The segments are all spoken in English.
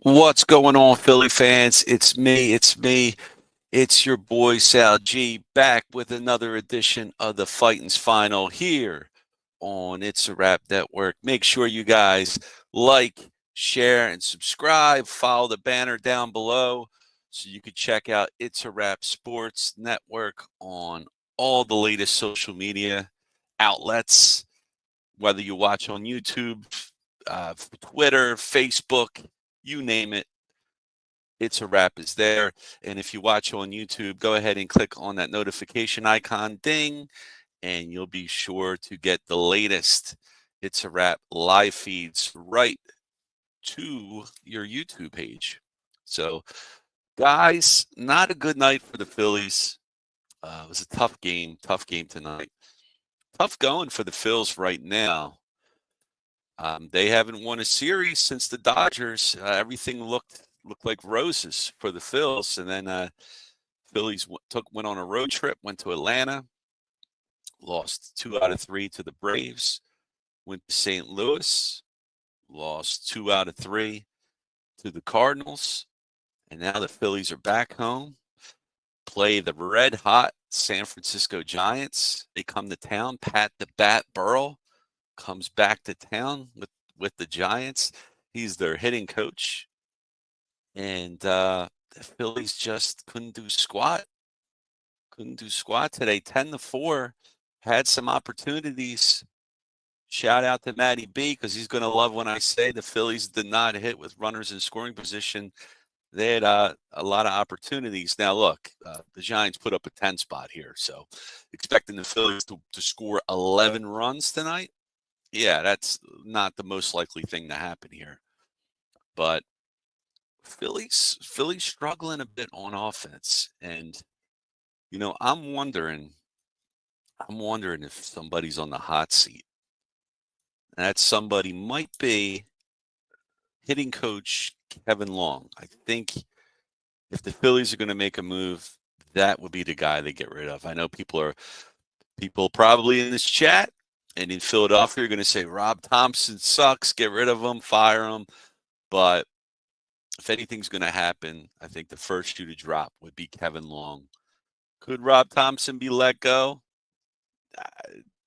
What's going on, Philly fans? It's me. It's your boy Sal G back with another edition of the Fighting's Final here on It's a Rap Network. Make sure you guys like, share, and subscribe. Follow the banner down below so you can check out It's a Rap Sports Network on all the latest social media outlets, whether you watch on YouTube, Twitter, Facebook, you name it. It's a Wrap is there. And if you watch on YouTube, go ahead and click on that notification icon, ding, and you'll be sure to get the latest It's a Wrap live feeds right to your YouTube page. So, guys, not a good night for the Phillies. It was a tough game tonight. Tough going for the Phils right now. They haven't won a series since the Dodgers. Everything looked like roses for the Phils, and then Phillies went on a road trip, went to Atlanta, lost 2 out of 3 to the Braves, went to St. Louis, lost 2 out of 3 to the Cardinals, and now the Phillies are back home, play the red hot San Francisco Giants. They come to town. Pat the Bat Burrell comes back to town with the Giants. He's their hitting coach. And the Phillies just couldn't do squat. Couldn't do squat today. 10-4. Had some opportunities. Shout out to Matty B because he's going to love when I say the Phillies did not hit with runners in scoring position. They had a lot of opportunities. Now, look, the Giants put up a 10 spot here. So expecting the Phillies to score 11 runs tonight. Yeah, that's not the most likely thing to happen here. But Phillies struggling a bit on offense. And, I'm wondering if somebody's on the hot seat. That somebody might be hitting coach Kevin Long. I think if the Phillies are going to make a move, that would be the guy they get rid of. I know people probably in this chat and in Philadelphia are going to say Rob Thompson sucks, get rid of him, fire him. But if anything's going to happen, I think the first shoe to drop would be Kevin Long. Could Rob Thompson be let go?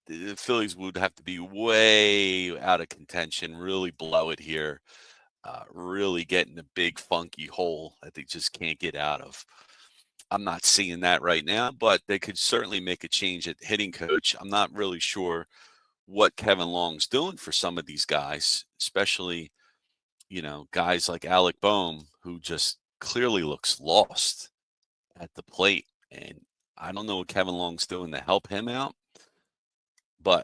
The Phillies would have to be way out of contention, really blow it here, really get in a big funky hole that they just can't get out of. I'm not seeing that right now, but they could certainly make a change at hitting coach. I'm not really sure what Kevin Long's doing for some of these guys, especially, guys like Alec Boehm, who just clearly looks lost at the plate. And I don't know what Kevin Long's doing to help him out,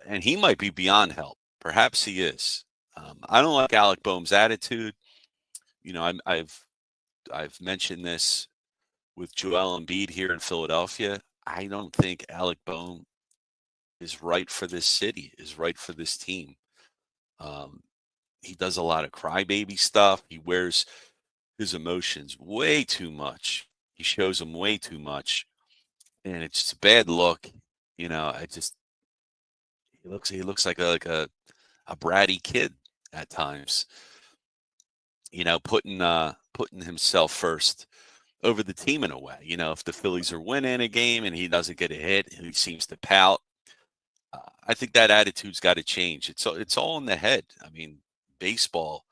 and he might be beyond help. Perhaps he is. I don't like Alec Boehm's attitude. I've mentioned this with Joel Embiid here in Philadelphia. I don't think Alec Boehm is right for this city, is right for this team. He does a lot of crybaby stuff. He wears his emotions way too much. He shows them way too much, and it's just a bad look. He looks like a bratty kid at times. Putting himself first over the team in a way. If the Phillies are winning a game and he doesn't get a hit, and he seems to pout. I think that attitude's got to change. It's all in the head. I mean, baseball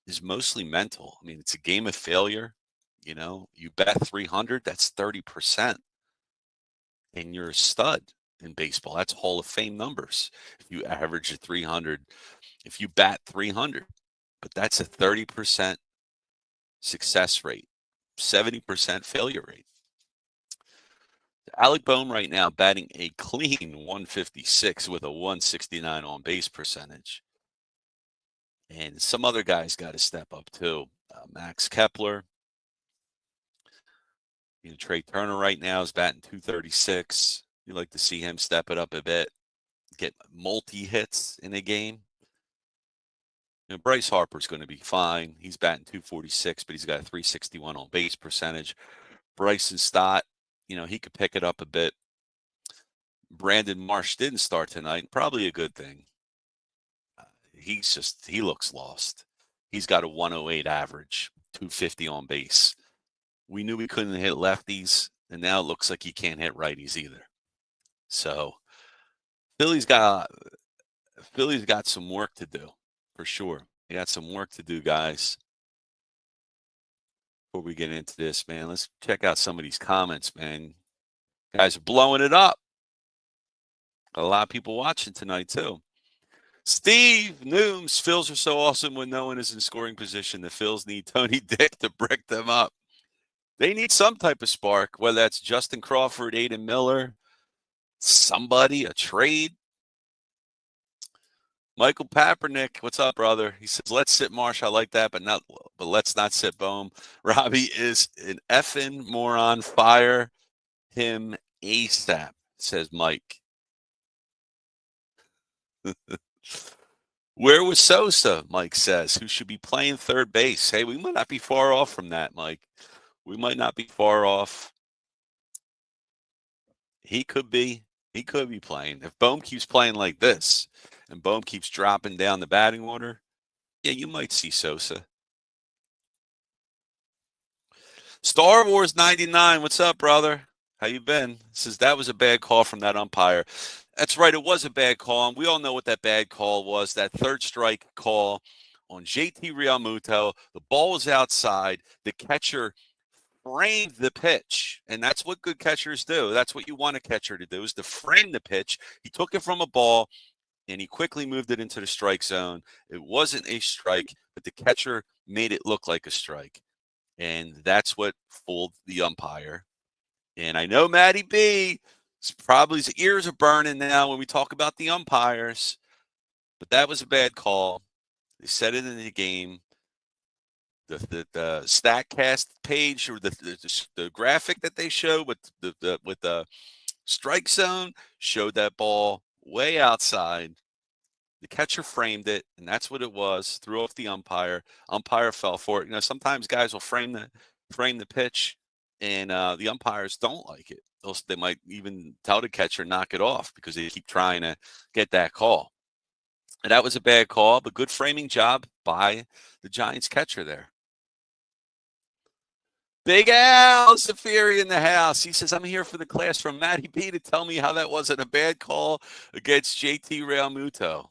is mostly mental. I mean, it's a game of failure. You bet 300, that's 30%, and you're a stud in baseball. That's Hall of Fame numbers. If you average a 300, if you bat 300, but that's a 30% success rate, 70% failure rate. Alec Boehm right now batting a clean 156 with a 169 on base percentage. And some other guys got to step up too. Max Kepler. Trey Turner right now is batting 236. You'd like to see him step it up a bit, get multi-hits in a game. Bryce Harper's going to be fine. He's batting 246, but he's got a 361 on base percentage. Bryson Stott, he could pick it up a bit. Brandon Marsh didn't start tonight. Probably a good thing. He looks lost. He's got a 108 average, 250 on base. We knew we couldn't hit lefties, and now it looks like he can't hit righties either. So Philly's got some work to do, for sure. They got some work to do, guys. Before we get into this, man, let's check out some of these comments, man. Guys are blowing it up. A lot of people watching tonight, too. Steve Nooms, Phils are so awesome when no one is in scoring position. The Phils need Tony Dick to brick them up. They need some type of spark, whether that's Justin Crawford, Aiden Miller, somebody, a trade. Michael Papernick, what's up, brother? He says, let's sit Marsh. I like that, but let's not sit Bohm. Robbie is an effing moron. Fire him ASAP, says Mike. Where was Sosa, Mike says, who should be playing third base? Hey, we might not be far off from that, Mike. We might not be far off. He could be playing. If Bohm keeps playing like this and Bohm keeps dropping down the batting order, yeah, you might see Sosa. Star Wars 99, what's up, brother? How you been? Says that was a bad call from that umpire. That's right, it was a bad call, and we all know what that bad call was. That third strike call on JT Realmuto. The ball was outside. The catcher framed the pitch, and that's what good catchers do. That's what you want a catcher to do, is to frame the pitch. He took it from a ball, and he quickly moved it into the strike zone. It wasn't a strike, but the catcher made it look like a strike, and that's what fooled the umpire. And I know Matty B, probably his ears are burning now when we talk about the umpires, but that was a bad call. They said it in the game. The StatCast page, or the graphic that they show with the strike zone, showed that ball way outside. The catcher framed it, and that's what it was. Threw off the umpire. Umpire fell for it. Sometimes guys will frame the pitch, and the umpires don't like it. They might even tell the catcher knock it off because they keep trying to get that call. And that was a bad call, but good framing job by the Giants catcher there. Big Al Zafiri in the house. He says, I'm here for the class from Matty B to tell me how that wasn't a bad call against JT Realmuto.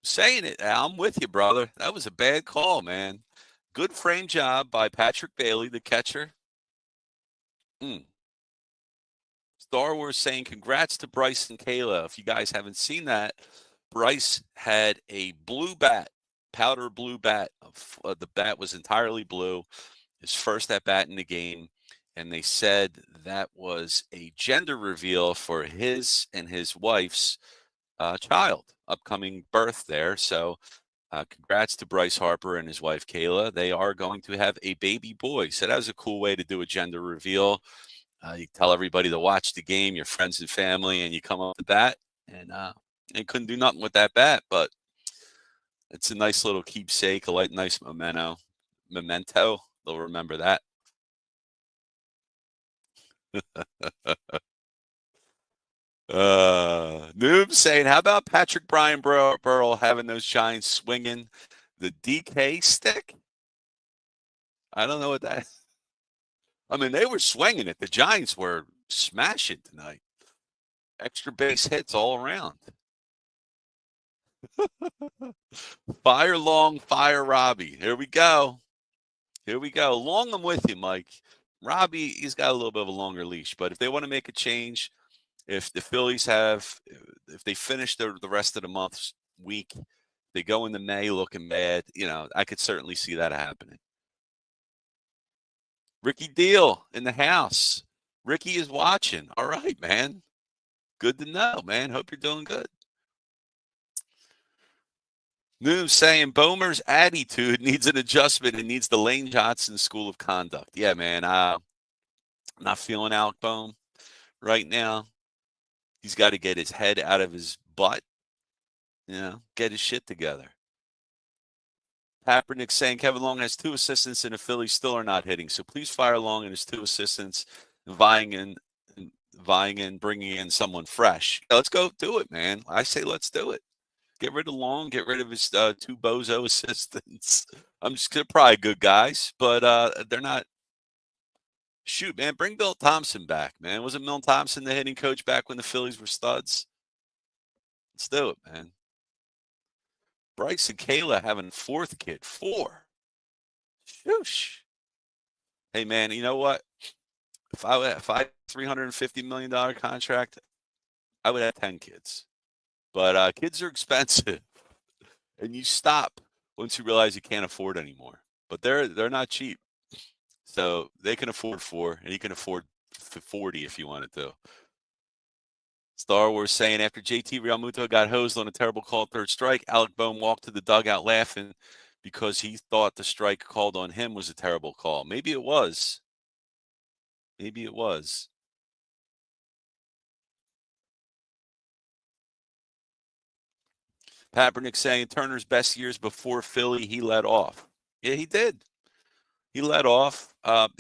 Saying it, Al, I'm with you, brother. That was a bad call, man. Good frame job by Patrick Bailey, the catcher. Star Wars saying, congrats to Bryce and Kayla. If you guys haven't seen that, Bryce had a blue bat, powder blue bat. The bat was entirely blue. His first at bat in the game, and they said that was a gender reveal for his and his wife's child, upcoming birth there. So congrats to Bryce Harper and his wife Kayla. They are going to have a baby boy. So that was a cool way to do a gender reveal. You tell everybody to watch the game, your friends and family, and you come up with that, and couldn't do nothing with that bat, but it's a nice little keepsake, a nice memento. They'll remember that. Noob saying, how about Patrick Brian Burrell having those Giants swinging the DK stick? I don't know what that is. I mean, they were swinging it. The Giants were smashing tonight. Extra base hits all around. Fire Long, fire Robbie. Here we go. Long, I'm with you, Mike. Robbie, he's got a little bit of a longer leash, but if they want to make a change, if the Phillies if they finish the rest of the month's week, they go into May looking bad, I could certainly see that happening. Ricky Deal in the house. Ricky is watching. All right, man. Good to know, man. Hope you're doing good. Noom saying Bomer's attitude needs an adjustment and needs the Lane Johnson school of conduct. Yeah, man. I'm not feeling Alec Bohm right now. He's got to get his head out of his butt, get his shit together. Kaepernick saying Kevin Long has 2 assistants and the Phillies still are not hitting. So please fire Long and his 2 assistants, vying in bringing in someone fresh. Let's go do it, man. I say let's do it. Get rid of Long. Get rid of his two bozo assistants. They're probably good guys, but they're not. Shoot, man, bring Bill Thompson back, man. Wasn't Bill Thompson the hitting coach back when the Phillies were studs? Let's do it, man. Bryce and Kayla having a fourth kid. 4. Shoosh. Hey, man, you know what? If I had a $350 million contract, I would have 10 kids. But kids are expensive, and you stop once you realize you can't afford anymore. But they're not cheap. So they can afford 4, and you can afford 40 if you wanted to. Star Wars saying after JT Realmuto got hosed on a terrible call third strike, Alec Boehm walked to the dugout laughing because he thought the strike called on him was a terrible call. Maybe it was. Maybe it was. Kaepernick saying Turner's best years before Philly, he let off. Yeah, he did. He let off. And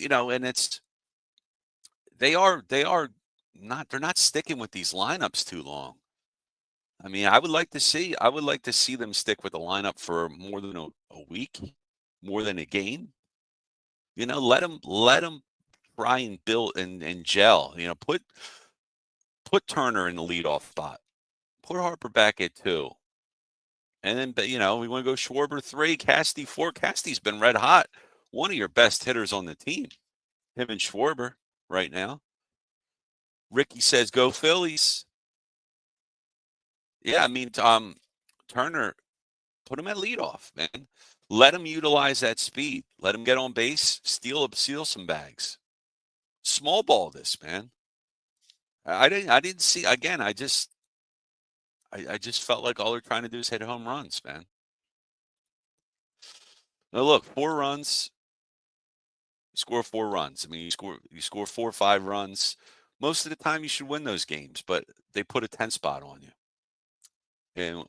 they're not sticking with these lineups too long. I mean, I would like to see them stick with the lineup for more than a week, more than a game. Let them try and build and gel. Put Turner in the leadoff spot. Put Harper back at 2. And then, we want to go Schwarber 3, Casty 4. Casty's been red hot. One of your best hitters on the team. Him and Schwarber right now. Ricky says, go Phillies. Yeah, I mean, Turner, put him at leadoff, man. Let him utilize that speed. Let him get on base, steal some bags. Small ball this, man. I didn't see, again, I just felt like all they're trying to do is hit home runs, man. Now look, 4 runs. You score 4 runs. I mean, you score 4 or 5 runs. Most of the time, you should win those games, but they put a 10 spot on you, and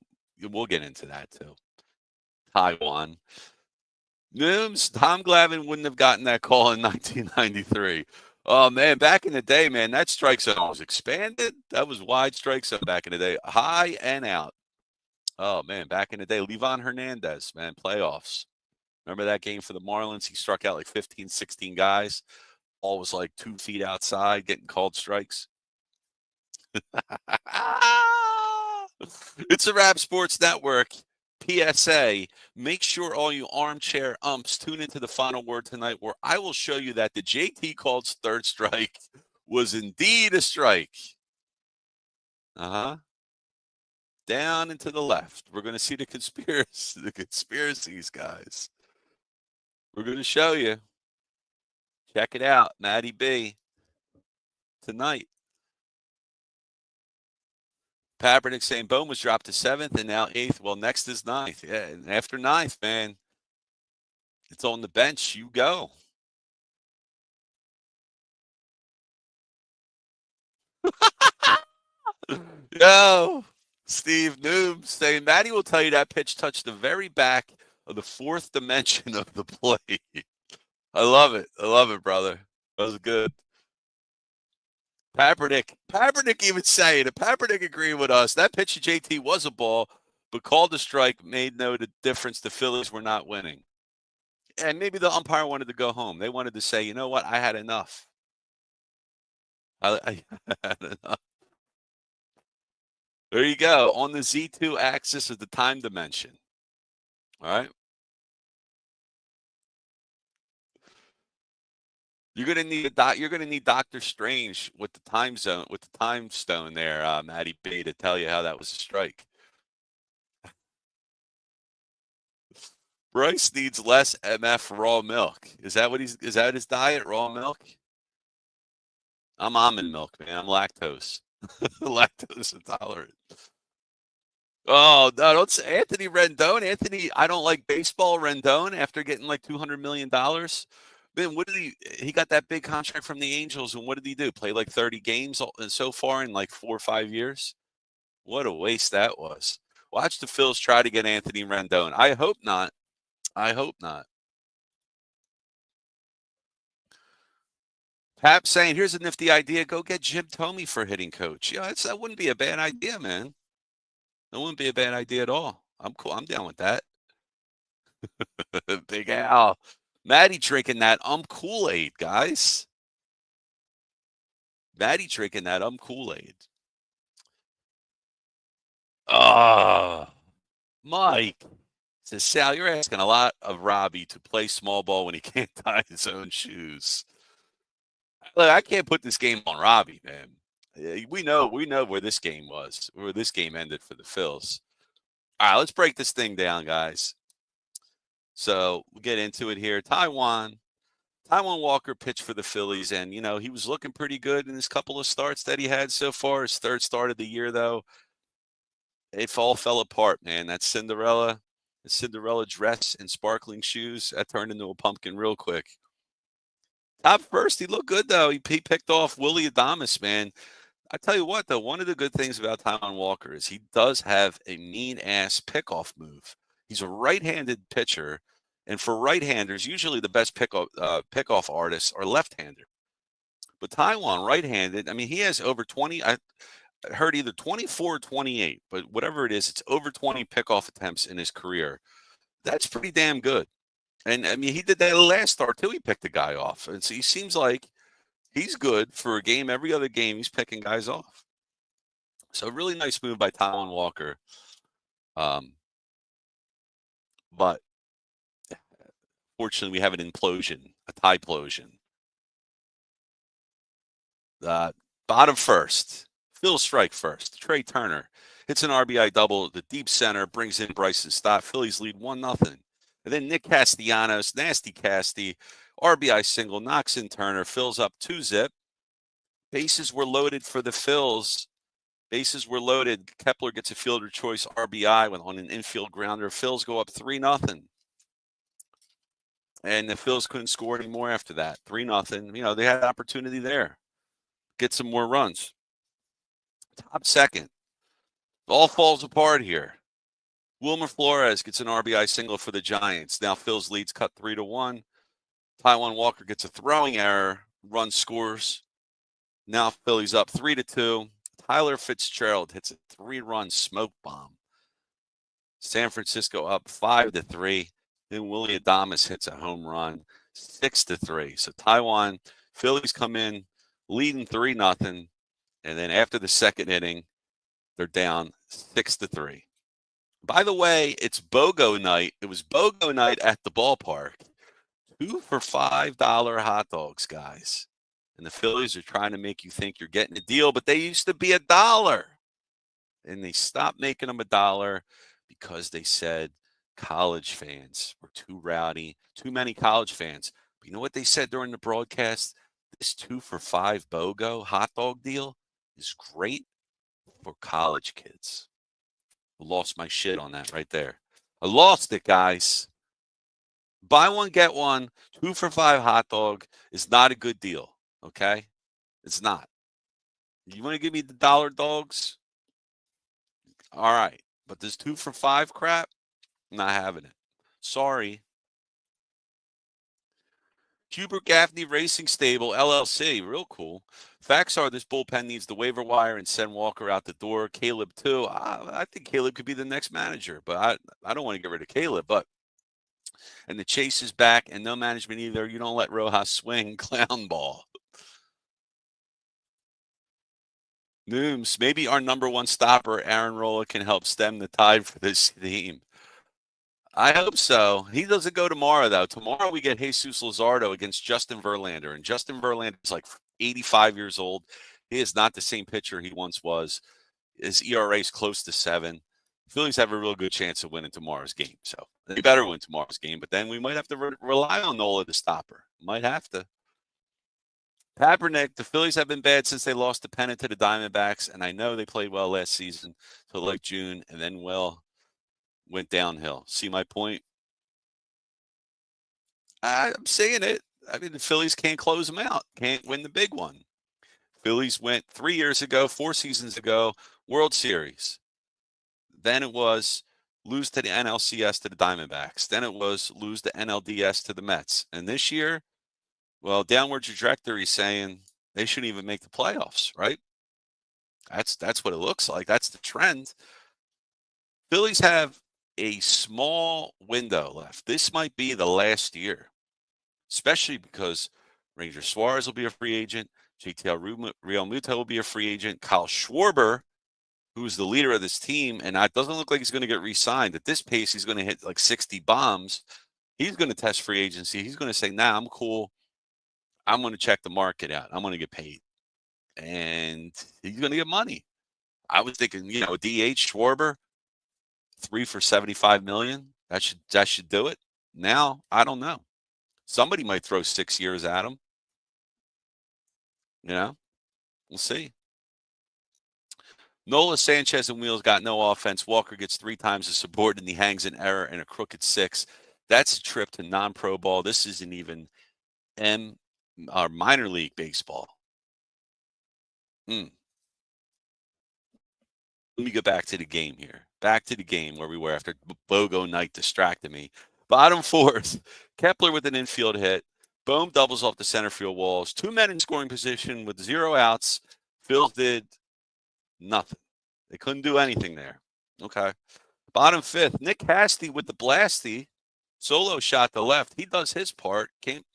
we'll get into that too. Taiwan. Nooms, Tom Glavine wouldn't have gotten that call in 1993. Oh man, back in the day, man, that strike zone was expanded. That was wide strike zone back in the day, high and out. Oh man, back in the day, Levon Hernandez, man, playoffs. Remember that game for the Marlins? He struck out like 15, 16 guys. Ball was like 2 feet outside, getting called strikes. It's a Rap Sports Network. PSA, make sure all you armchair umps tune into the final word tonight where I will show you that the JT called third strike was indeed a strike. Down and to the left. We're going to see the conspiracies, guys. We're going to show you. Check it out, Matty B. Tonight. Kaepernick saying Boehm was dropped to 7th and now 8th. Well, next is 9th. Yeah, and after 9th, man, it's on the bench. You go. Yo, Steve Noob saying Matty will tell you that pitch touched the very back of the 4th dimension of the plate. I love it. I love it, brother. That was good. Kaepernick even saying it. Kaepernick agreeing with us. That pitch to JT was a ball, but called the strike made no difference. The Phillies were not winning. And maybe the umpire wanted to go home. They wanted to say, you know what? I had enough. I had enough. There you go. On the Z2 axis of the time dimension. All right. You're gonna need Doctor Strange with the time zone, with the time stone there, Matty B, to tell you how that was a strike. Bryce needs less MF raw milk. Is that his diet? Raw milk? I'm almond milk, man. I'm lactose. Lactose intolerant. Oh, no, don't say Anthony Rendon. I don't like baseball Rendon after getting like $200 million. Man, what did he got that big contract from the Angels, and what did he do? Play like 30 games so far in like 4 or 5 years? What a waste that was. Watch the Phils try to get Anthony Rendon. I hope not. I hope not. Pap saying, here's a nifty idea. Go get Jim Thome for hitting coach. Yeah, that wouldn't be a bad idea, man. That wouldn't be a bad idea at all. I'm cool. I'm down with that. Big Al. Maddie drinking that Kool-Aid, guys. Maddie drinking that Kool-Aid. Oh, Mike. Says, Sal, you're asking a lot of Robbie to play small ball when he can't tie his own shoes. Look, I can't put this game on Robbie, man. We know where this game was, where this game ended for the Phils. All right, let's break this thing down, guys. So we'll get into it here. Taijuan Walker pitched for the Phillies, and, he was looking pretty good in his couple of starts that he had so far. His third start of the year, though, it all fell apart, man. The Cinderella dress and sparkling shoes, that turned into a pumpkin real quick. Top first, he looked good, though. He picked off Willie Adames, man. I tell you what, though, one of the good things about Taijuan Walker is he does have a mean-ass pickoff move. He's a right-handed pitcher, and for right-handers, usually the best pickoff artists are left-handed. But Taijuan, right-handed, I mean, he has over 20, I heard either 24 or 28, but whatever it is, it's over 20 pickoff attempts in his career. That's pretty damn good. And, I mean, he did that last start, too. He picked the guy off. And so he seems like he's good for a game. Every other game, he's picking guys off. So really nice move by Taijuan Walker. But fortunately, we have an implosion, a tie-plosion. Bottom first. Phil strike first. Trey Turner hits an RBI double. The deep center brings in Bryson Stott. Phillies lead 1-0. And then Nick Castellanos, nasty Casty, RBI single, knocks in Turner, fills up 2-0. Bases were loaded for the Phils. Bases were loaded. Kepler gets a fielder choice RBI on an infield grounder. Phils go up 3-0. And the Phils couldn't score anymore after that. 3-0. They had an opportunity there. Get some more runs. Top second. All falls apart here. Wilmer Flores gets an RBI single for the Giants. Now Phil's leads cut 3-1. Taijuan Walker gets a throwing error. Run scores. Now Phillies up 3-2. Tyler Fitzgerald hits a 3-run smoke bomb. San Francisco up 5-3. Then Willie Adames hits a home run, 6-3. So Taijuan, Phillies come in leading 3-0. And then after the second inning, they're down 6-3. By the way, it's BOGO night. It was BOGO night at the ballpark. 2 for $5 hot dogs, guys. And the Phillies are trying to make you think you're getting a deal, but they used to be $1. And they stopped making them $1 because they said college fans were too rowdy, too many college fans. But you know what they said during the broadcast? This 2 for $5 BOGO hot dog deal is great for college kids. I lost my shit on that right there. I lost it, guys. Buy one, get one. 2 for $5 hot dog is not a good deal, okay? It's not. You want to give me the dollar dogs? All right. But this 2 for $5 crap, I'm not having it. Sorry. Hubert Gaffney Racing Stable, LLC. Real cool. Facts are this bullpen needs the waiver wire and send Walker out the door. Caleb, too. I think Caleb could be the next manager, but I don't want to get rid of Caleb. And the chase is back, and no management either. You don't let Rojas swing clown ball. Nooms, maybe our number one stopper, Aaron Rolla, can help stem the tide for this team. I hope so. He doesn't go tomorrow, though. Tomorrow we get Jesus Luzardo against Justin Verlander. And Justin Verlander is like 85 years old. He is not the same pitcher he once was. His ERA is close to 7. Phillies have a real good chance of winning tomorrow's game. So they better win tomorrow's game. But then we might have to rely on Nola to stop her. Might have to. Kaepernick, the Phillies have been bad since they lost the pennant to the Diamondbacks. And I know they played well last season till like June. And then, went downhill. See my point? I'm saying it. I mean, the Phillies can't close them out. Can't win the big one. Phillies went 3 years ago, 4 seasons ago, World Series. Then it was lose to the NLCS to the Diamondbacks. Then it was lose the NLDS to the Mets. And this year, well, downward trajectory saying they shouldn't even make the playoffs, right? That's what it looks like. That's the trend. Phillies have a small window left. This might be the last year, especially because Ranger Suarez will be a free agent. JTL Realmuto will be a free agent. Kyle Schwarber, who's the leader of this team, and it doesn't look like he's going to get re-signed. At this pace, he's going to hit like 60 bombs. He's going to test free agency. He's going to say, nah, I'm cool. I'm going to check the market out. I'm going to get paid. And he's going to get money. I was thinking, DH Schwarber, 3 for $75 million. That should do it. Now, I don't know. Somebody might throw 6 years at him. We'll see. Nola, Sanchez, and Wheels got no offense. Walker gets 3 times the support, and he hangs an error and a crooked 6. That's a trip to non-pro ball. This isn't even minor league baseball. Let me go back to the game here. Back to the game where we were after Bogo Knight distracted me. Bottom fourth, Kepler with an infield hit. Bohm doubles off the center field walls. 2 men in scoring position with 0 outs. Phils did nothing. They couldn't do anything there. Okay. Bottom fifth, Nick Hasty with the blasty. Solo shot to left. He does his part. Can't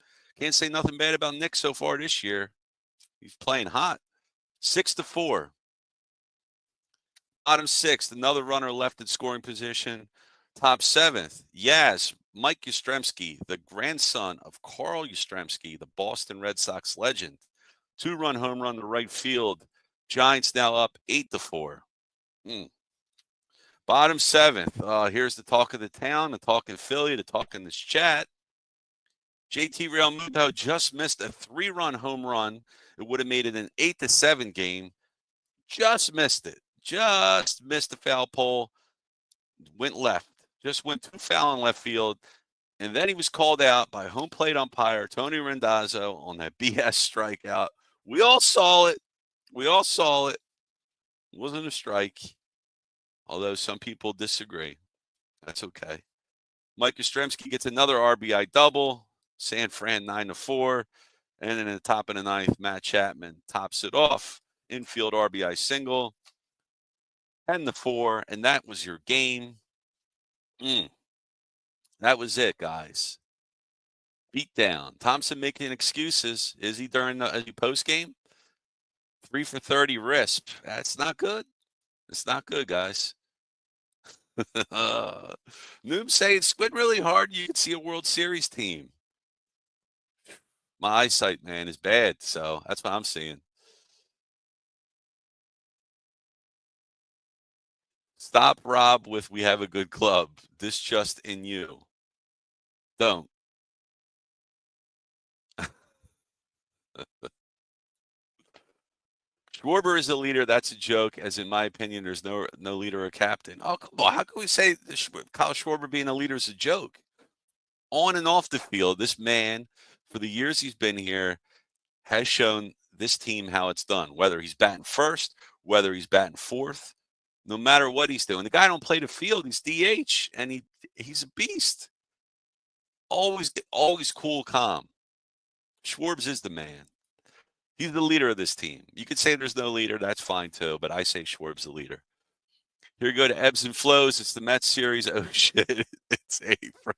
say nothing bad about Nick so far this year. He's playing hot. 6-4. Bottom sixth, another runner left in scoring position. Top seventh, Mike Yastrzemski, the grandson of Carl Yastrzemski, the Boston Red Sox legend. 2-run home run to right field. Giants now up 8-4. Bottom seventh, here's the talk of the town, the talk in Philly, the talk in this chat. JT Realmuto just missed a 3-run home run. It would have made it an 8-7 game. Just missed it. Just missed the foul pole. Went left. Just went too foul in left field. And then he was called out by home plate umpire Tony Randazzo on that BS strikeout. We all saw it. It wasn't a strike. Although some people disagree. That's okay. Mike Yastrzemski gets another RBI double. San Fran 9-4. And then in the top of the ninth, Matt Chapman tops it off. Infield RBI single. 10-4. And that was your game. That was it, guys. Beat down. Thompson making excuses. Is he during the post game? 3 for 30 RISP. That's not good. It's not good, guys. Noob saying squint really hard. You can see a World Series team. My eyesight, man, is bad. So that's what I'm seeing. Stop Rob with "we have a good club." This just in you. Don't. Schwarber is a leader. That's a joke. As in my opinion, there's no leader or captain. Oh, come on. How can we say Kyle Schwarber being a leader is a joke? On and off the field, this man, for the years he's been here, has shown this team how it's done. Whether he's batting first, whether he's batting fourth, no matter what he's doing. The guy don't play the field. He's DH, and he's a beast. Always cool, calm. Schwarbs is the man. He's the leader of this team. You could say there's no leader. That's fine, too. But I say Schwarb's the leader. Here we go to ebbs and flows. It's the Mets series. Oh, shit. It's April.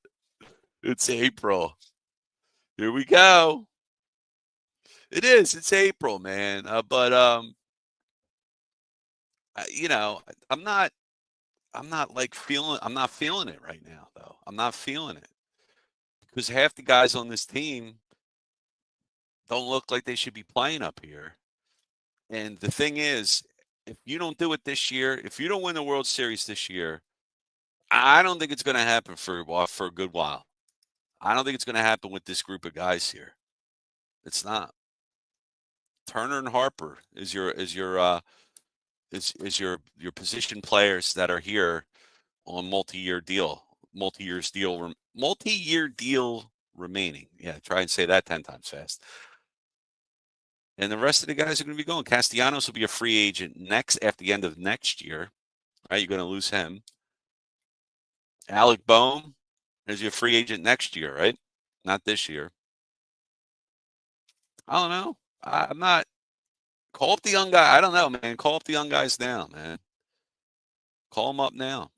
It's April. Here we go. It is. It's April, man. But I'm not feeling it right now, though. I'm not feeling it. Because half the guys on this team don't look like they should be playing up here. And the thing is, if you don't do it this year, if you don't win the World Series this year, I don't think it's going to happen for a good while. I don't think it's going to happen with this group of guys here. It's not. Turner and Harper is your position players that are here on multi-year deal remaining. Yeah, try and say that 10 times fast. And the rest of the guys are going to be going. Castellanos will be a free agent at the end of next year. Right, you're going to lose him. Alec Bohm is your free agent next year, right? Not this year. I don't know. I'm not. Call up the young guy. I don't know, man. Call up the young guys now, man. Call them up now.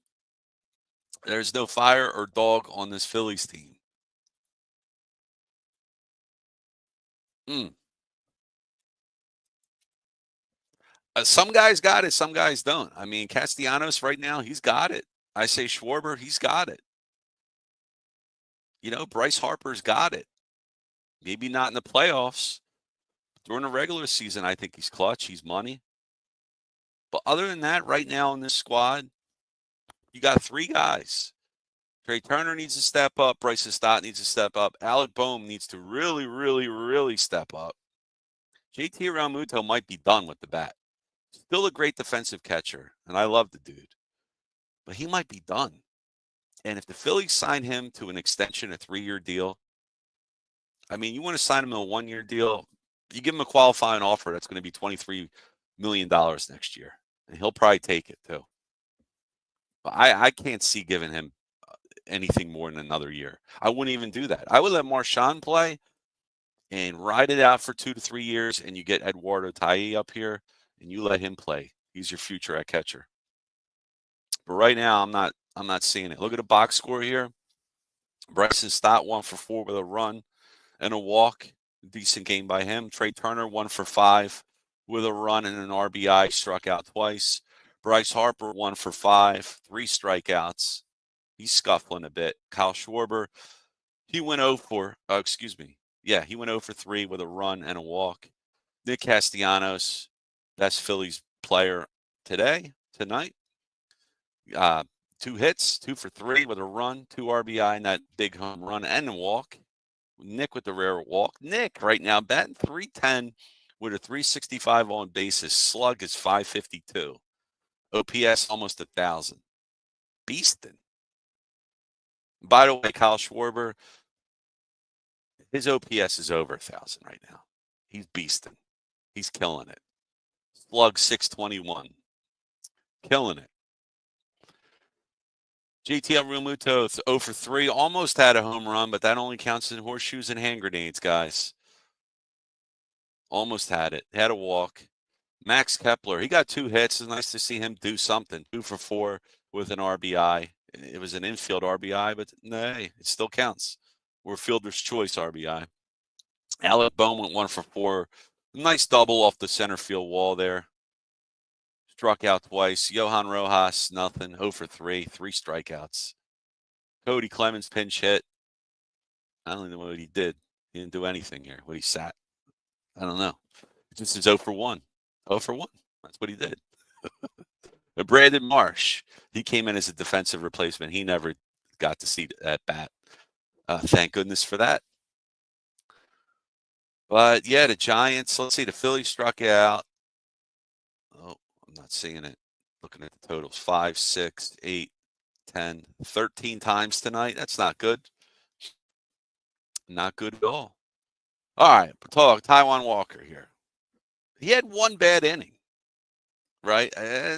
There's no fire or dog on this Phillies team. Mm. Some guys got it, some guys don't. I mean, Castellanos right now, he's got it. I say Schwarber, he's got it. Bryce Harper's got it. Maybe not in the playoffs. During the regular season, I think he's clutch. He's money. But other than that, right now in this squad, you got three guys. Trey Turner needs to step up. Bryce Stott needs to step up. Alec Boehm needs to really, really, really step up. JT Realmuto might be done with the bat. Still a great defensive catcher, and I love the dude. But he might be done. And if the Phillies sign him to an extension, a 3-year deal, I mean, you want to sign him to a 1-year deal, you give him a qualifying offer that's going to be $23 million next year. And he'll probably take it too. But I can't see giving him anything more than another year. I wouldn't even do that. I would let Marchand play and ride it out for 2 to 3 years, and you get Eduardo Taille up here, and you let him play. He's your future at catcher. But right now, I'm not seeing it. Look at the box score here. Bryson Stott 1 for 4 with a run and a walk. Decent game by him. Trey Turner 1 for 5 with a run and an RBI. Struck out twice. Bryce Harper 1 for 5, 3 strikeouts. He's scuffling a bit. Kyle Schwarber, he went 0 for. Excuse me. Yeah, he went 0 for 3 with a run and a walk. Nick Castellanos, best Phillies player tonight. 2 hits, 2 for 3 with a run, 2 RBI, and that big home run and a walk. Nick with the rare walk. Nick right now batting .310 with a .365 on bases. Slug is .552. OPS almost 1,000. Beastin'. By the way, Kyle Schwarber, his OPS is over 1,000 right now. He's beasting. He's killing it. Slug 621. Killing it. JT Realmuto 0 for 3. Almost had a home run, but that only counts in horseshoes and hand grenades, guys. Almost had it. Had a walk. Max Kepler, he got 2 hits. It's nice to see him do something. 2 for 4 with an RBI. It was an infield RBI, but hey, it still counts. We're fielder's choice RBI. Alec Boehm went 1 for 4. Nice double off the center field wall there. Struck out twice. Johan Rojas, nothing. 0 for 3, 3 strikeouts. Cody Clemens pinch hit. I don't know what he did. He didn't do anything here. What he sat. I don't know. It just is 0 for 1. 0 for 1. That's what he did. Brandon Marsh, he came in as a defensive replacement. He never got to see that bat. Thank goodness for that. But yeah, the Giants, let's see, the Phillies struck out. Oh, I'm not seeing it. Looking at the totals 5, 6, 8, 10, 13 times tonight. That's not good. Not good at all. All right, talk Taijuan Walker here. He had 1 bad inning, right?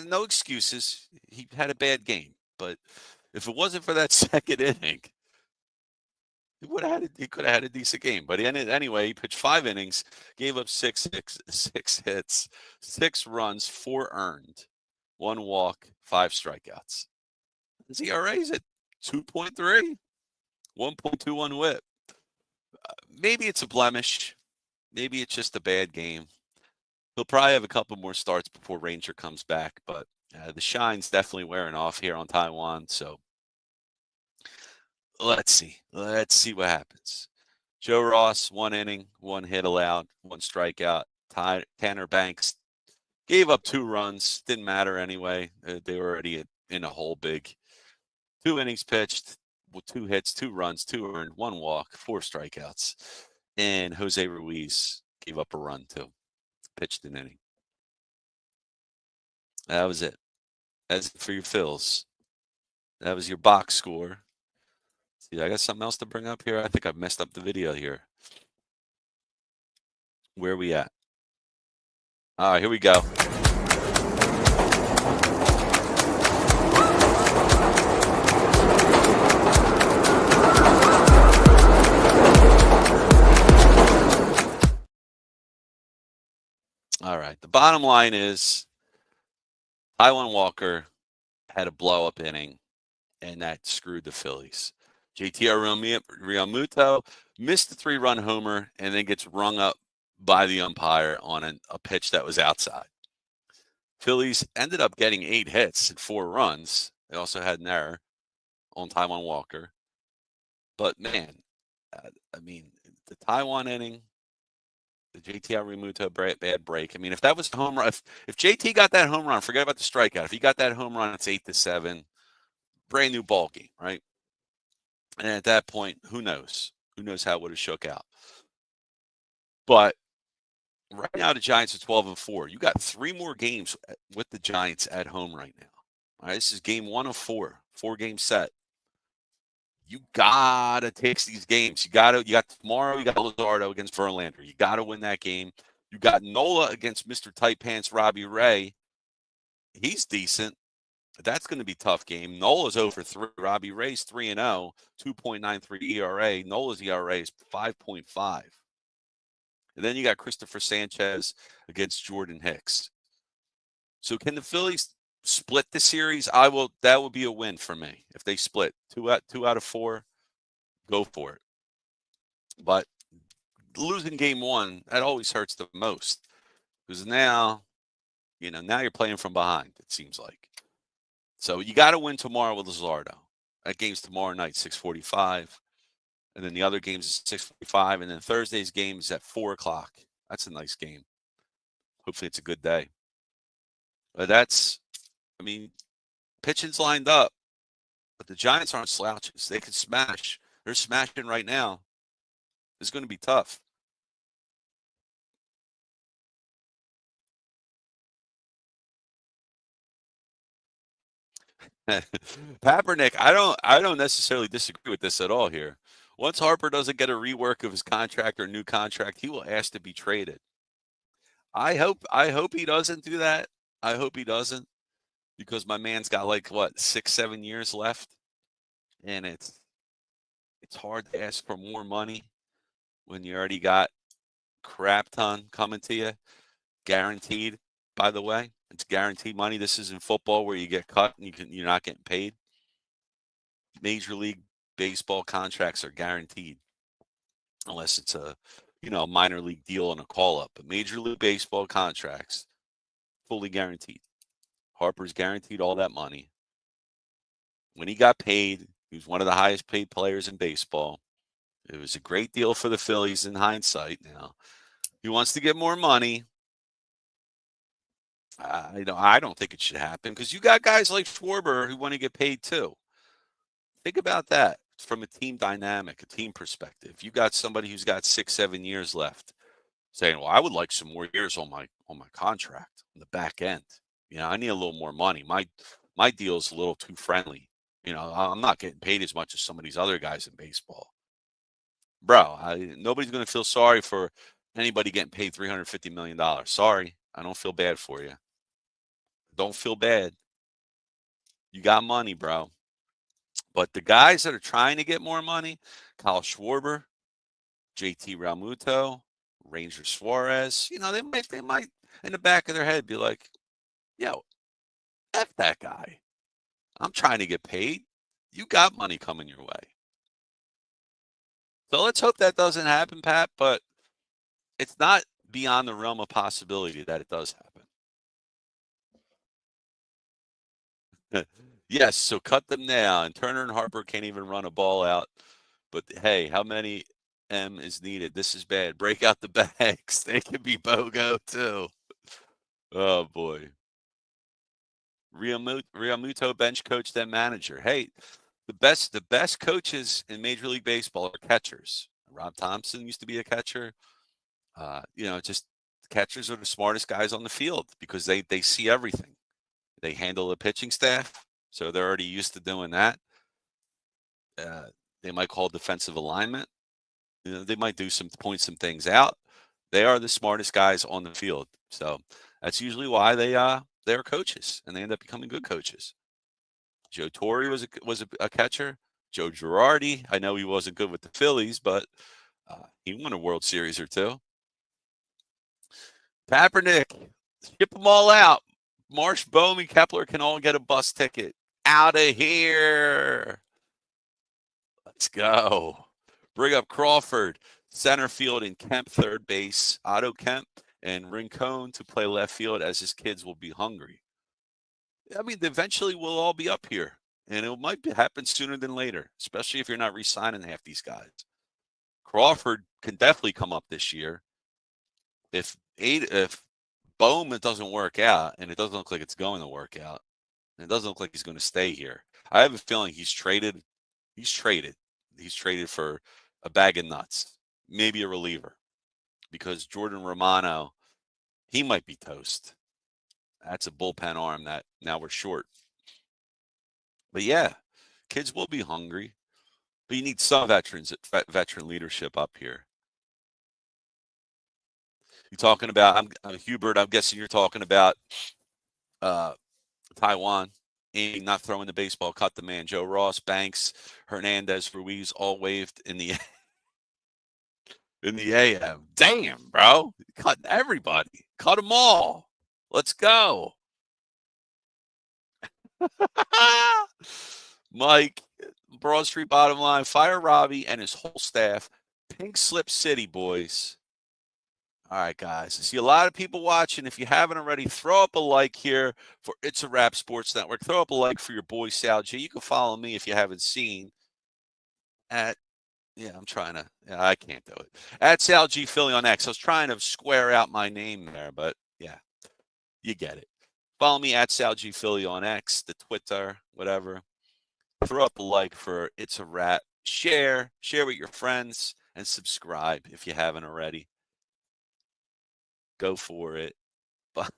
No excuses. He had a bad game. But if it wasn't for that second inning, he could have had a decent game. But anyway, he pitched 5 innings, gave up 6 hits, 6 runs, 4 earned, 1 walk, 5 strikeouts. His ERA is at 2.3, 1.21 WHIP. Maybe it's a blemish. Maybe it's just a bad game. He'll probably have a couple more starts before Ranger comes back, but the shine's definitely wearing off here on Taijuan. So let's see. Let's see what happens. Joe Ross, 1 inning, 1 hit allowed, 1 strikeout. Tanner Banks gave up 2 runs. Didn't matter anyway. They were already in a hole big. 2 innings pitched, 2 hits, 2 runs, 2 earned, 1 walk, 4 strikeouts. And Jose Ruiz gave up a run too. Pitched an inning. That was it. That's it for your Phils. That was your box score. See, I got something else to bring up here. I think I've messed up the video here. Where are we at? All right, here we go. All right. The bottom line is Taijuan Walker had a blow-up inning. and that screwed the Phillies. JT Realmuto missed the 3-run homer and then gets rung up by the umpire on a pitch that was outside. Phillies ended up getting 8 hits and 4 runs. They also had an error on Taijuan Walker. But, man, I mean, the Taijuan inning, the JT Realmuto bad break. I mean, if that was a home run, if JT got that home run, forget about the strikeout. If he got that home run, it's 8-7. Brand new ball game, right? And at that point, who knows? Who knows how it would have shook out? But right now, the Giants are 12-4. You got 3 more games with the Giants at home right now. All right, this is game 1 of 4, 4-game set. You gotta take these games. You got tomorrow. You got Luzardo against Verlander. You gotta win that game. You got Nola against Mr. Tight Pants Robbie Ray. He's decent. That's going to be a tough game. Nola's 0-3. Robbie Ray's 3-0, 2.93 ERA. Nola's ERA is 5.5. And then you got Christopher Sanchez against Jordan Hicks. So can the Phillies split the series? That will be a win for me if they split 2 out of 4. Go for it. But losing game 1, that always hurts the most because now you're playing from behind. It seems like. So you got to win tomorrow with Luzardo. That game's tomorrow night, 6:45. And then the other game's at 6:45. And then Thursday's game is at 4 o'clock. That's a nice game. Hopefully it's a good day. But pitching's lined up. But the Giants aren't slouches. They can smash. They're smashing right now. It's going to be tough. Kaepernick, I don't necessarily disagree with this at all here. Once Harper doesn't get a rework of his contract or new contract, he will ask to be traded. I hope he doesn't do that. I hope he doesn't, because my man's got 6-7 years left, and it's hard to ask for more money when you already got crap ton coming to you, guaranteed. By the way, it's guaranteed money. This isn't football where you get cut and you're not getting paid. Major League Baseball contracts are guaranteed, unless it's a minor league deal and a call up. But Major League Baseball contracts, fully guaranteed. Harper's guaranteed all that money. When he got paid, he was one of the highest paid players in baseball. It was a great deal for the Phillies in hindsight. Now he wants to get more money. I don't think it should happen because you got guys like Schwarber who want to get paid too. Think about that from a team dynamic, a team perspective. You got somebody who's got 6-7 years left saying, well, I would like some more years on my contract on the back end. I need a little more money. My deal's a little too friendly. I'm not getting paid as much as some of these other guys in baseball. Bro, nobody's going to feel sorry for anybody getting paid $350 million. Sorry, I don't feel bad for you. Don't feel bad. You got money, bro. But the guys that are trying to get more money, Kyle Schwarber, JT Realmuto, Ranger Suarez, they might in the back of their head be like, yo, F that guy. I'm trying to get paid. You got money coming your way. So let's hope that doesn't happen, Pat, but it's not beyond the realm of possibility that it does happen. Yes, so cut them now. And Turner and Harper can't even run a ball out. But hey, how many M is needed? This is bad. Break out the bags. They can be BOGO too. Oh boy. Realmuto bench coach, then manager. Hey, the best coaches in Major League Baseball are catchers. Rob Thompson used to be a catcher. Just catchers are the smartest guys on the field because they see everything. They handle the pitching staff, so they're already used to doing that. They might call defensive alignment. They might point some things out. They are the smartest guys on the field, so that's usually why they're coaches and they end up becoming good coaches. Joe Torre was a catcher. Joe Girardi, I know he wasn't good with the Phillies, but he won a World Series or two. Kaepernick, ship them all out. Marsh, Bowman, Kepler can all get a bus ticket. Out of here. Let's go. Bring up Crawford, center field, and Kemp, third base. Otto Kemp and Rincon to play left field, as his kids will be hungry. I mean, eventually we'll all be up here, and it might happen sooner than later, especially if you're not re-signing half these guys. Crawford can definitely come up this year. If Bowman doesn't work out, and it doesn't look like it's going to work out, and it doesn't look like he's going to stay here, I have a feeling he's traded. He's traded. He's traded for a bag of nuts, maybe a reliever, because Jordan Romano, he might be toast. That's a bullpen arm that now we're short. But yeah, kids will be hungry, but you need some veteran leadership up here. You talking about? I'm Hubert. I'm guessing you're talking about uh, Taiwan. Not throwing the baseball, cut the man. Joe Ross, Banks, Hernandez, Ruiz, all waved in the AM. Damn, bro, cutting everybody, cut them all. Let's go, Mike. Broad Street bottom line. Fire Robbie and his whole staff. Pink Slip City, boys. All right, guys. I see a lot of people watching. If you haven't already, throw up a like here for It's a Wrap Sports Network. Throw up a like for your boy Sal G. You can follow me if you haven't seen at I'm trying to. Yeah, I can't do it. At Sal G Philly on X. I was trying to square out my name there, but yeah, you get it. Follow me at Sal G Philly on X, the Twitter, whatever. Throw up a like for It's a Wrap. Share with your friends, and subscribe if you haven't already. Go for it. But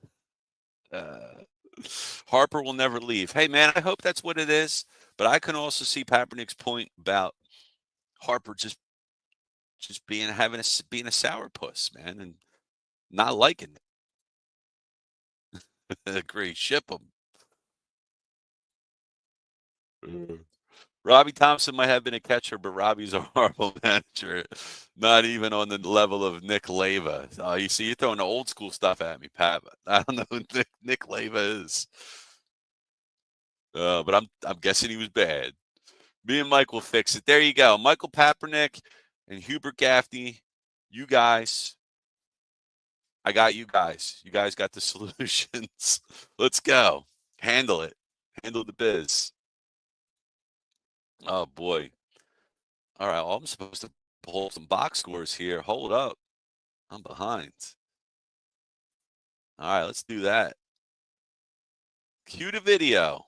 Harper will never leave. Hey, man, I hope that's what it is. But I can also see Kaepernick's point about Harper just being a sourpuss, man, and not liking it. Agree. Ship him. Robbie Thompson might have been a catcher, but Robbie's a horrible manager. Not even on the level of Nick Leyva. You see, you're throwing the old school stuff at me, Pat. I don't know who Nick Leyva is. But I'm guessing he was bad. Me and Mike will fix it. There you go. Michael Kaepernick and Hubert Gaffney. You guys. I got you guys. You guys got the solutions. Let's go. Handle it. Handle the biz. Oh, boy. All right. Well, I'm supposed to pull some box scores here. Hold up. I'm behind. All right. Let's do that. Cue the video.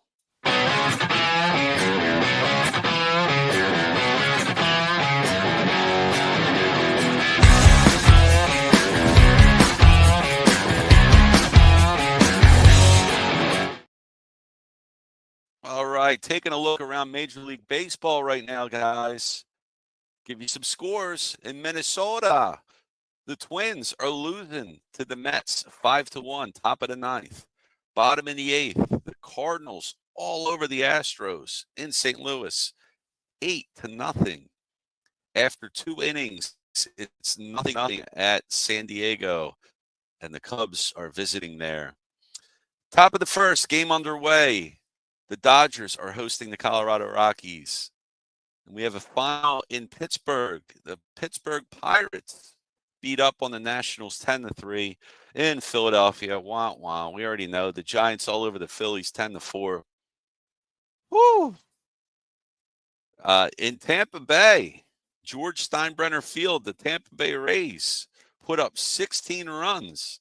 All right, taking a look around Major League Baseball right now, guys. Give you some scores in Minnesota. The Twins are losing to the Mets 5-1, top of the ninth. Bottom in the eighth, the Cardinals all over the Astros in St. Louis, 8-0. After 2 innings, it's nothing at San Diego, and the Cubs are visiting there. Top of the first, game underway. The Dodgers are hosting the Colorado Rockies. And we have a final in Pittsburgh. The Pittsburgh Pirates beat up on the Nationals 10-3 in Philadelphia. Wah, wah. We already know the Giants all over the Phillies 10-4. Woo! In Tampa Bay, George Steinbrenner Field, the Tampa Bay Rays put up 16 runs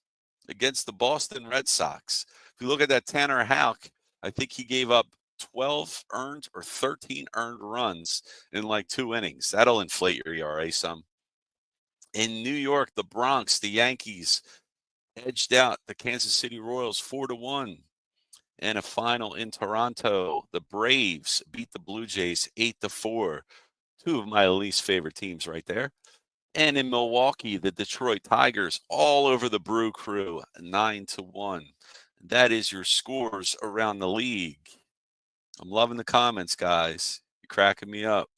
against the Boston Red Sox. If you look at that Tanner Houck, I think he gave up 12 earned or 13 earned runs in like 2 innings. That'll inflate your ERA some. In New York, the Bronx, the Yankees edged out the Kansas City Royals 4-1. And a final in Toronto, the Braves beat the Blue Jays 8-4. 2 of my least favorite teams right there. And in Milwaukee, the Detroit Tigers all over the Brew Crew 9-1. That is your scores around the league. I'm loving the comments, guys. You're cracking me up.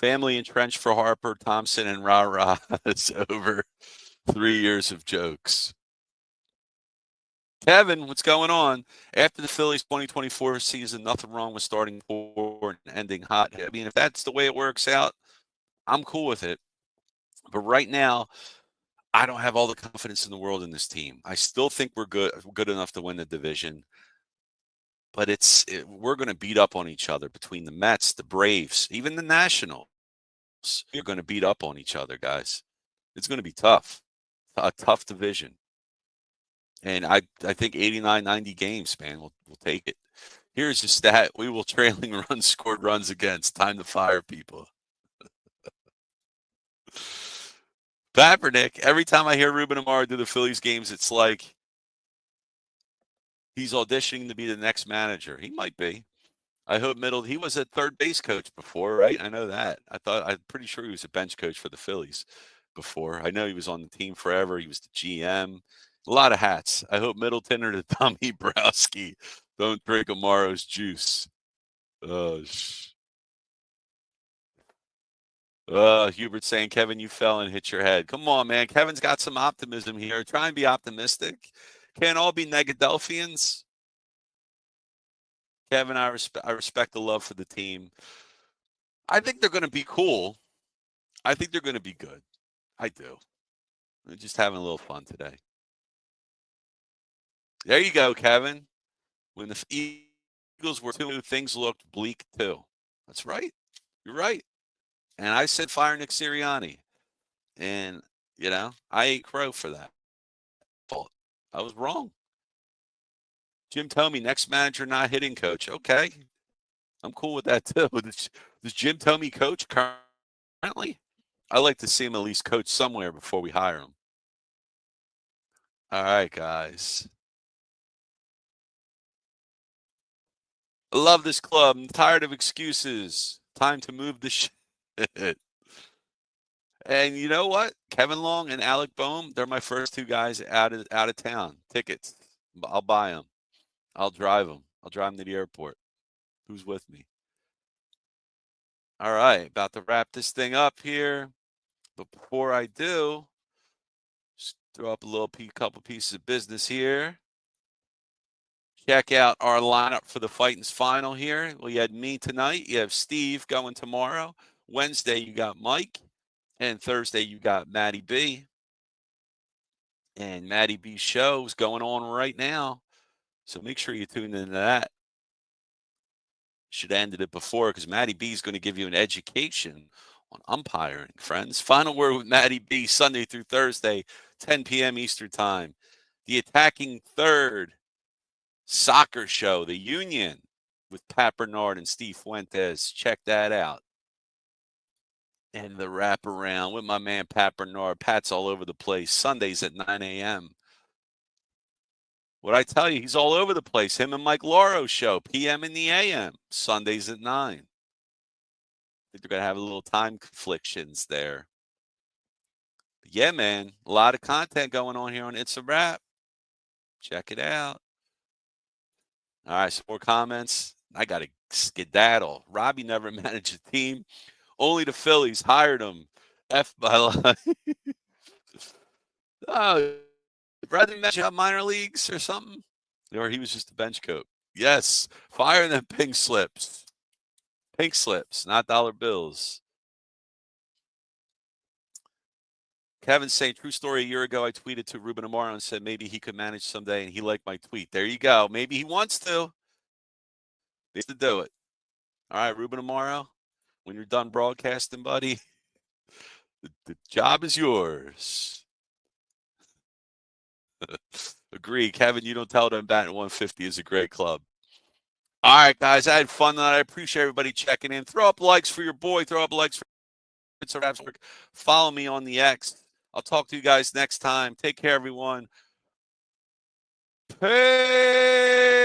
Family entrenched for Harper, Thompson, and Rah-Rah is over 3 years of jokes. Kevin, what's going on? After the Phillies 2024 season, nothing wrong with starting poor and ending hot. I mean, if that's the way it works out, I'm cool with it. But right now, I don't have all the confidence in the world in this team. I still think we're good enough to win the division. But we're going to beat up on each other between the Mets, the Braves, even the Nationals. We're going to beat up on each other, guys. It's going to be tough, a tough division. And I think 89, 90 games, man, we'll take it. Here's a stat. We will trailing runs scored runs against. Time to fire people. Kaepernick, every time I hear Ruben Amaro do the Phillies games, it's like he's auditioning to be the next manager. He might be. I hope he was a third base coach before, right? I know that. I'm pretty sure he was a bench coach for the Phillies before. I know he was on the team forever. He was the GM. A lot of hats. I hope Middleton or the Tommy Browski don't drink Amaro's juice. Hubert saying, Kevin, you fell and hit your head. Come on, man. Kevin's got some optimism here. Try and be optimistic. Can't all be Negadelphians. Kevin, I respect the love for the team. I think they're going to be cool. I think they're going to be good. I do. We're just having a little fun today. There you go, Kevin. When the Eagles were 2, things looked bleak too. That's right. You're right. And I said fire Nick Sirianni. And, I ate crow for that. I was wrong. Jim Thome, next manager, not hitting coach. Okay. I'm cool with that too. Does Jim Thome coach currently? I like to see him at least coach somewhere before we hire him. All right, guys. I love this club. I'm tired of excuses. Time to move the shit. And you know what? Kevin Long and Alec Boehm, they're my first 2 guys out of town. Tickets. I'll buy them. I'll drive them. I'll drive them to the airport. Who's with me? All right, about to wrap this thing up here. But before I do, just throw up a couple pieces of business here. Check out our lineup for the Fightins final here. Well, you had me tonight. You have Steve going tomorrow. Wednesday, you got Mike. And Thursday, you got Maddie B. And Maddie B's show is going on right now. So make sure you tune into that. Should have ended it before because Maddie B is going to give you an education on umpiring, friends. Final word with Maddie B, Sunday through Thursday, 10 p.m. Eastern Time. The Attacking Third soccer show, The Union, with Pat Bernard and Steve Fuentes. Check that out. And the wraparound with my man Pat Bernard. Pat's all over the place. Sundays at 9 a.m. What I tell you, he's all over the place. Him and Mike Lauro show, PM in the AM, Sundays at 9. I think they're going to have a little time conflictions there. But yeah, man, a lot of content going on here on It's a Wrap. Check it out. All right, some more comments. I got to skedaddle. Robbie never managed a team. Only the Phillies hired him. F by life. Oh, rather mention minor leagues or something? Or he was just a bench coach. Yes, fire them pink slips. Pink slips, not dollar bills. Kevin saying, true story, a year ago I tweeted to Ruben Amaro and said maybe he could manage someday, and he liked my tweet. There you go. Maybe he wants to. He needs to do it. All right, Ruben Amaro, when you're done broadcasting, buddy, the job is yours. Agree. Kevin, you don't tell them batting 150 is a great club. All right, guys, I had fun tonight. I appreciate everybody checking in. Throw up likes for your boy. Throw up likes for It's a Wrap. Follow me on the X. I'll talk to you guys next time. Take care, everyone. Peace.